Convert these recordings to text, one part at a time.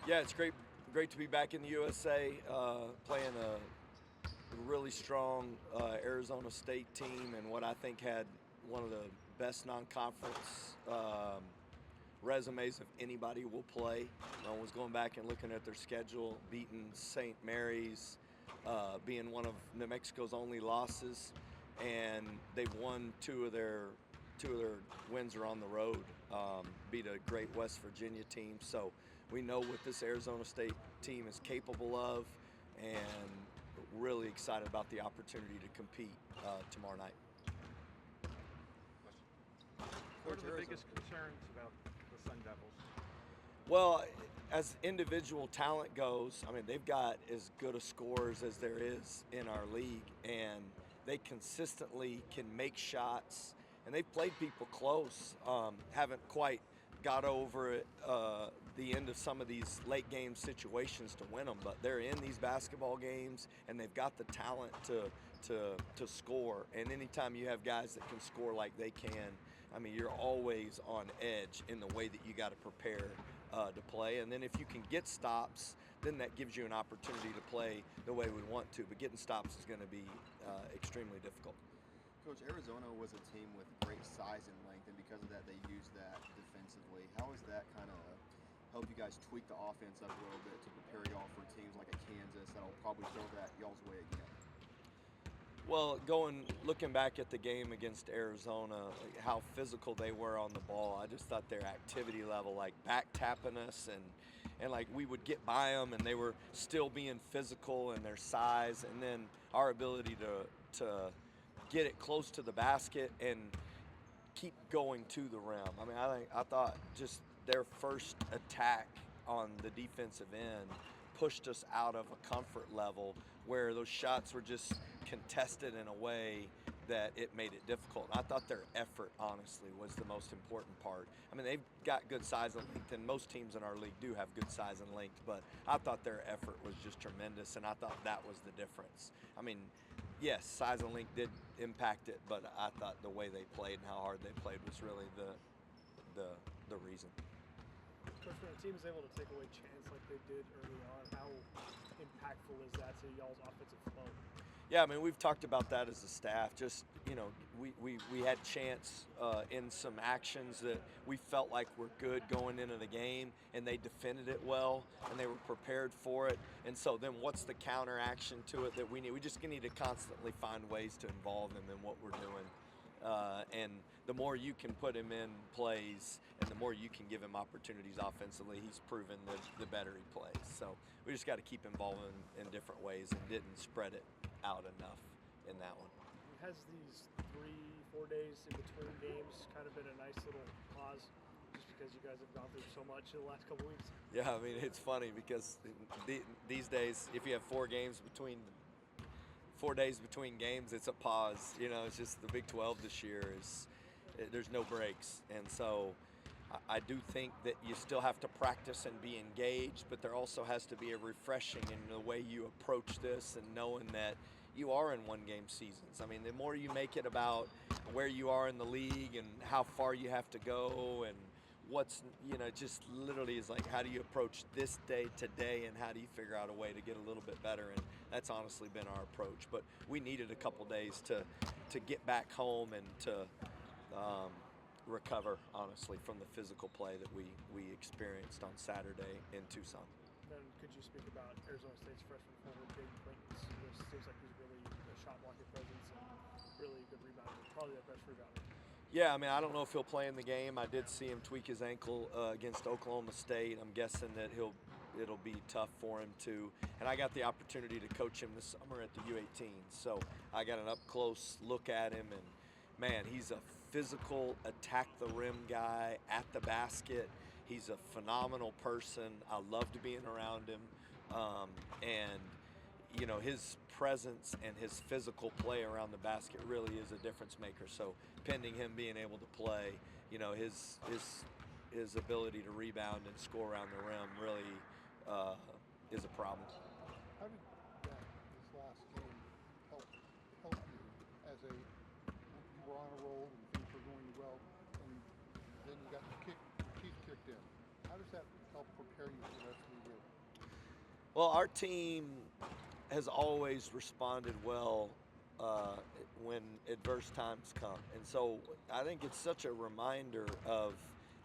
Yeah, it's great to be back in the USA, playing a really strong Arizona State team, and what I think had one of the best non-conference resumes of anybody will play. I was going back and looking at their schedule, beating St. Mary's, being one of New Mexico's only losses, and they've won two of their wins are on the road. Beat a great West Virginia team, so we know what this Arizona State team is capable of, and really excited about the opportunity to compete tomorrow night. What are Coach the Arizona. biggest concerns about the Sun Devils? Well, as individual talent goes, I mean, they've got as good a scorers as there is in our league, and they consistently can make shots, and they've played people close. Haven't quite got over it, the end of some of these late game situations to win them, but they're in these basketball games, and they've got the talent to score. And anytime you have guys that can score like they can, I mean, you're always on edge in the way that you got to prepare to play. And then if you can get stops, then that gives you an opportunity to play the way we want to. But getting stops is going to be extremely difficult. Coach, Arizona was a team with great size and length, and because of that, they used that defensively. How has that kind of helped you guys tweak the offense up a little bit to prepare y'all for teams like a Kansas that'll probably throw that y'all's way again? Well, looking back at the game against Arizona, like how physical they were on the ball, I just thought their activity level, like back tapping us, and like we would get by them, and they were still being physical in their size, and then our ability to get it close to the basket and keep going to the rim. I mean, I thought just their first attack on the defensive end pushed us out of a comfort level where those shots were just contested in a way that it made it difficult. And I thought their effort, honestly, was the most important part. I mean, they've got good size and length, and most teams in our league do have good size and length, but I thought their effort was just tremendous, and I thought that was the difference. I mean, yes, size and length did impact it, but I thought the way they played and how hard they played was really the the reason. Coach, when a team is able to take away chance like they did early on, how impactful is that to y'all's offensive flow? Yeah, I mean, we've talked about that as a staff. Just, we had chance in some actions that we felt like were good going into the game, and they defended it well, and they were prepared for it. And so then what's the counteraction to it that we need? We just need to constantly find ways to involve them in what we're doing. And the more you can put him in plays and the more you can give him opportunities offensively, he's proven that the better he plays. So we just got to keep involving in different ways and didn't spread it out enough in that one. Has these 3, 4 days in between games kind of been a nice little pause just because you guys have gone through so much in the last couple weeks? Yeah, I mean, it's funny because these days, if you have 4 days between games, it's a pause. It's just the Big 12 this year there's no breaks, and so I do think that you still have to practice and be engaged, but there also has to be a refreshing in the way you approach this and knowing that you are in one game seasons. I mean, the more you make it about where you are in the league and how far you have to go and just literally is like, how do you approach this day today and how do you figure out a way to get a little bit better? And that's honestly been our approach. But we needed a couple days to get back home and to um, recover, honestly, from the physical play that we experienced on Saturday in Tucson. Then could you speak about Arizona State's freshman forward, Jaden Quintons? It seems like he's really a shot blocking presence and really a good rebounder, probably their best rebounder. Yeah, I mean, I don't know if he'll play in the game. I did see him tweak his ankle against Oklahoma State. I'm guessing that it'll be tough for him to. And I got the opportunity to coach him this summer at the U18, so I got an up close look at him, and man, he's a physical, attack the rim guy at the basket. He's a phenomenal person. I loved being around him, and his presence and his physical play around the basket really is a difference maker. So pending him being able to play, his ability to rebound and score around the rim really uh, is a problem. How did this last game help help you as you were on a roll and things were going well, and then you got your teeth kicked in? How does that help prepare you for the rest of the year? Well, our team has always responded well uh, when adverse times come. And so I think it's such a reminder of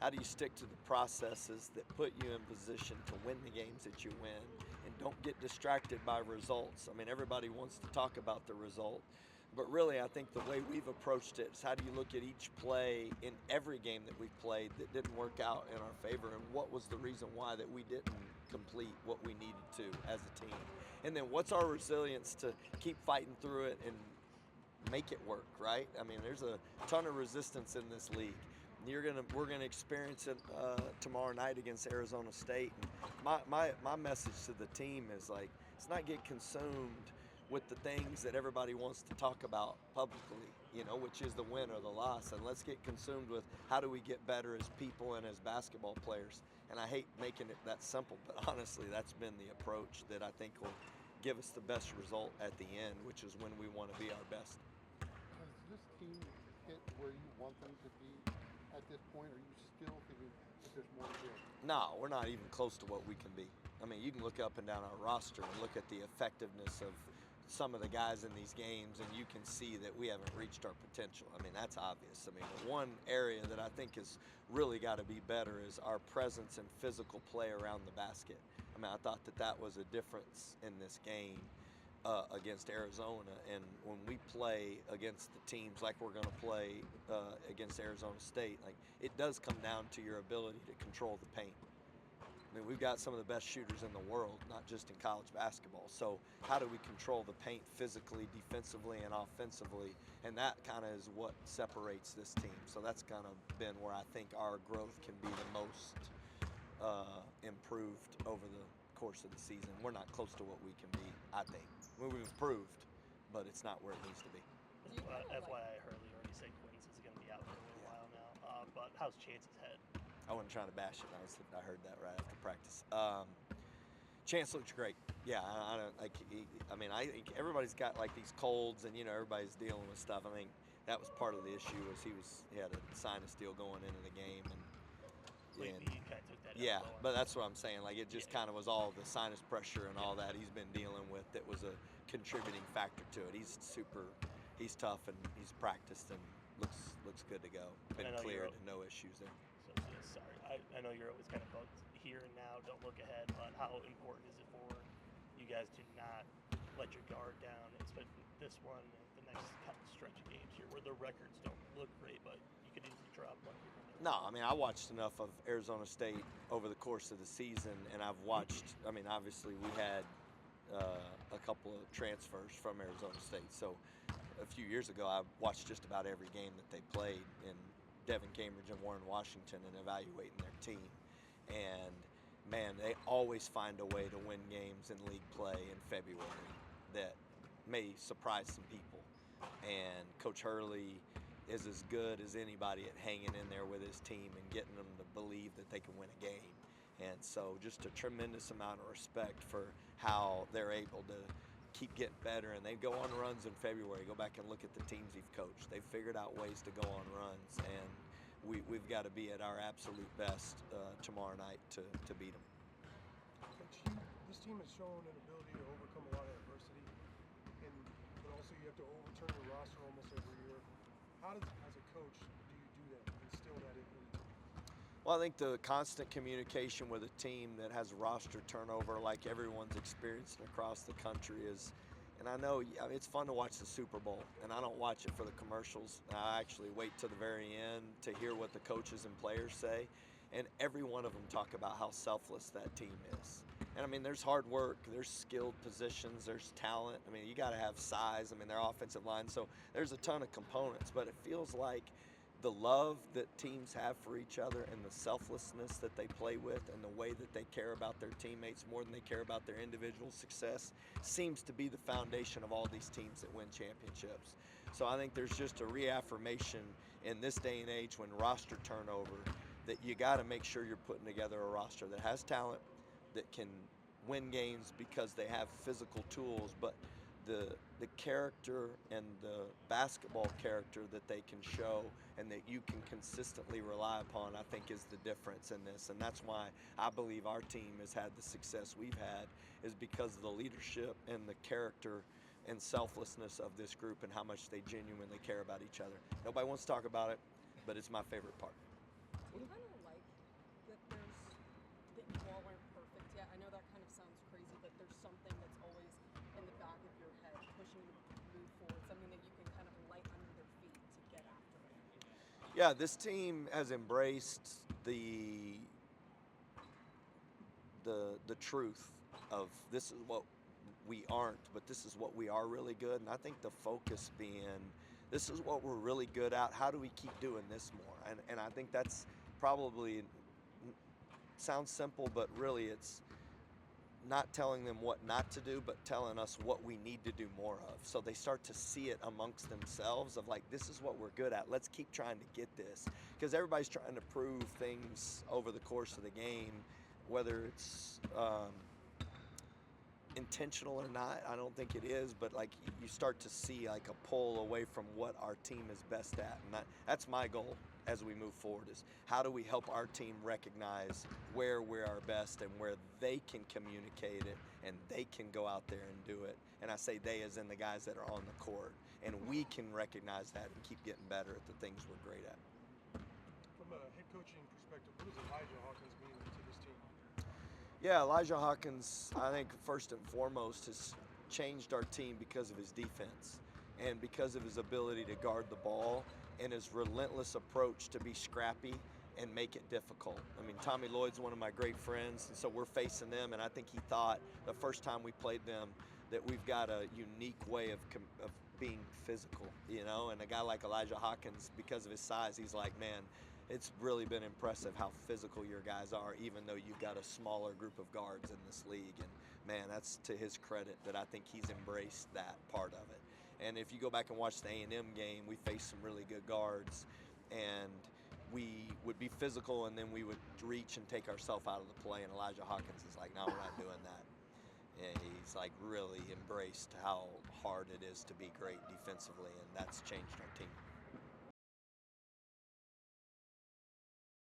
how do you stick to the processes that put you in position to win the games that you win and don't get distracted by results. I mean, everybody wants to talk about the result. But really, I think the way we've approached it is how do you look at each play in every game that we've played that didn't work out in our favor, and what was the reason why that we didn't complete what we needed to as a team? And then what's our resilience to keep fighting through it and make it work, right? I mean, there's a ton of resistance in this league. We're gonna experience it tomorrow night against Arizona State. And my message to the team is like, let's not get consumed with the things that everybody wants to talk about publicly, which is the win or the loss, and let's get consumed with how do we get better as people and as basketball players. And I hate making it that simple, but honestly, that's been the approach that I think will give us the best result at the end, which is when we want to be our best. Has this team hit where you want them to be at this point, or are you still thinking that there's more to do? No, we're not even close to what we can be. I mean, you can look up and down our roster and look at the effectiveness of some of the guys in these games, and you can see that we haven't reached our potential. I mean, that's obvious. I mean, the one area that I think has really got to be better is our presence and physical play around the basket. I mean, I thought that was a difference in this game against Arizona, and when we play against the teams like we're going to play against Arizona State, like it does come down to your ability to control the paint. I mean, we've got some of the best shooters in the world, not just in college basketball. So how do we control the paint physically, defensively, and offensively? And that kind of is what separates this team. So that's kind of been where I think our growth can be the most improved over the course of the season. We're not close to what we can be, I think. I mean, we've improved, but it's not where it needs to be. FYI, Hurley already said Queens is going to be out for a little while now. But how's Chance's head? I wasn't trying to bash it. I heard that right after practice. Chance looks great. Yeah, I don't like. I mean, I think everybody's got like these colds, and everybody's dealing with stuff. I mean, that was part of the issue. Was he had a sinus deal going into the game, and Lately, you kind of took that yeah, elbow but that's what I'm saying. Like it just kind of was all the sinus pressure and all that he's been dealing with that was a contributing factor to it. He's tough and he's practiced and looks good to go. Been cleared and no issues there. So, sorry, I know you're always kind of bugged here and now. Don't look ahead, but how important is it for you guys to not let your guard down, especially this one and the next couple stretch of games here, where the records don't look great, but you could easily drop one here and there. No, I mean I watched enough of Arizona State over the course of the season, and I've watched. I mean, obviously we had a couple of transfers from Arizona State, so a few years ago I watched just about every game that they played in Devin Cambridge and Warren Washington and evaluating their team. And man, they always find a way to win games in league play in February that may surprise some people. And Coach Hurley is as good as anybody at hanging in there with his team and getting them to believe that they can win a game. And so just a tremendous amount of respect for how they're able to keep getting better. And they go on runs in February. Go back and look at the teams he's coached. They've figured out ways to go on runs. And we've got to be at our absolute best tomorrow night to beat them. Coach, this team has shown an ability to overcome a lot of adversity, but also you have to overturn your roster almost every year. How does, as a coach, do you do that, instill that in the team? Well, I think the constant communication with a team that has roster turnover like everyone's experiencing across the country is, and I know it's fun to watch the Super Bowl, and I don't watch it for the commercials. I actually wait to the very end to hear what the coaches and players say, and every one of them talk about how selfless that team is. And I mean, there's hard work, there's skilled positions, there's talent. I mean, you got to have size. I mean, their offensive line, so there's a ton of components, but it feels like the love that teams have for each other and the selflessness that they play with and the way that they care about their teammates more than they care about their individual success seems to be the foundation of all these teams that win championships. So I think there's just a reaffirmation in this day and age when roster turnover that you got to make sure you're putting together a roster that has talent, that can win games because they have physical tools, but the character and the basketball character that they can show and that you can consistently rely upon, I think, is the difference in this. And that's why I believe our team has had the success we've had, is because of the leadership and the character and selflessness of this group and how much they genuinely care about each other. Nobody wants to talk about it, but it's my favorite part. Do you kind of like that that you all aren't perfect yet? I know that kind of sounds crazy, but there's something that's always in the back of your head pushing you to move forward, something that you can kind of light under their feet to get after it. Yeah, this team has embraced the truth of this is what we aren't, but this is what we are really good. And I think the focus being this is what we're really good at. How do we keep doing this more? And I think that's probably sounds simple, but really it's not telling them what not to do, but telling us what we need to do more of. So they start to see it amongst themselves of like, this is what we're good at. Let's keep trying to get this. Because everybody's trying to prove things over the course of the game, whether it's intentional or not. I don't think it is, but like you start to see like a pull away from what our team is best at. And that's my goal as we move forward, is how do we help our team recognize where we're our best and where they can communicate it and they can go out there and do it. And I say they as in the guys that are on the court. And we can recognize that and keep getting better at the things we're great at. From a head coaching perspective, what does Elijah Hawkins mean to this team? Yeah, Elijah Hawkins, I think first and foremost, has changed our team because of his defense and because of his ability to guard the ball and his relentless approach to be scrappy and make it difficult. I mean, Tommy Lloyd's one of my great friends, and so we're facing them, and I think he thought the first time we played them that we've got a unique way of being physical, you know, and a guy like Elijah Hawkins, because of his size, he's like, man, it's really been impressive how physical your guys are, even though you've got a smaller group of guards in this league. And man, that's to his credit that I think he's embraced that part of it. And if you go back and watch the A&M game, we faced some really good guards, and we would be physical, and then we would reach and take ourselves out of the play. And Elijah Hawkins is like, no, we're not doing that. And he's like really embraced how hard it is to be great defensively, and that's changed our team.